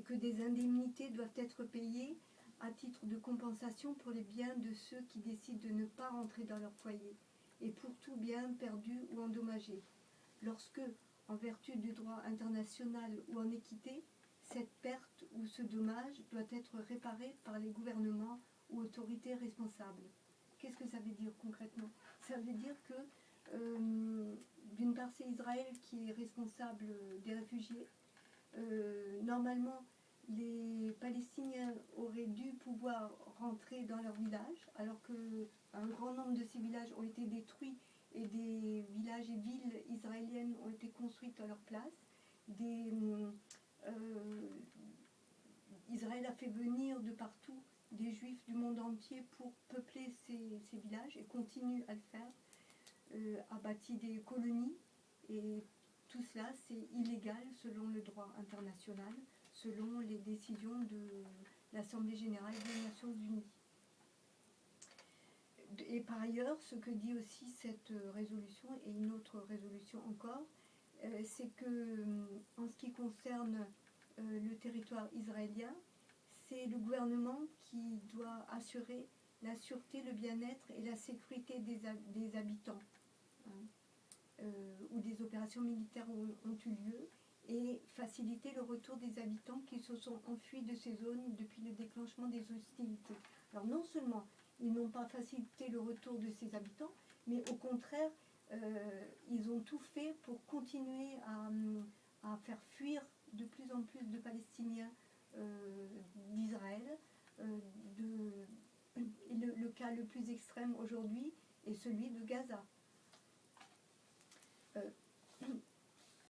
que des indemnités doivent être payées à titre de compensation pour les biens de ceux qui décident de ne pas rentrer dans leur foyer, et pour tout bien perdu ou endommagé. Lorsque, en vertu du droit international ou en équité, cette perte ou ce dommage doit être réparé par les gouvernements ou autorités responsables. Qu'est-ce que ça veut dire concrètement? Ça veut dire que, d'une part, c'est Israël qui est responsable des réfugiés. Normalement, les Palestiniens auraient dû pouvoir rentrer dans leur village, alors qu'un grand nombre de ces villages ont été détruits et des villages et villes israéliennes ont été construites à leur place. Israël a fait venir de partout des juifs du monde entier pour peupler ces villages et continue à le faire, a bâti des colonies, et tout cela c'est illégal selon le droit international, selon les décisions de l'Assemblée générale des Nations unies. Et par ailleurs, ce que dit aussi cette résolution, et une autre résolution encore, c'est que en ce qui concerne le territoire israélien, c'est le gouvernement qui doit assurer la sûreté, le bien-être et la sécurité des habitants, hein, où des opérations militaires ont eu lieu, et faciliter le retour des habitants qui se sont enfuis de ces zones depuis le déclenchement des hostilités. Alors non seulement ils n'ont pas facilité le retour de ces habitants, mais au contraire, ils ont tout fait pour continuer à faire fuir de plus en plus de Palestiniens d'Israël. Le cas le plus extrême aujourd'hui est celui de Gaza.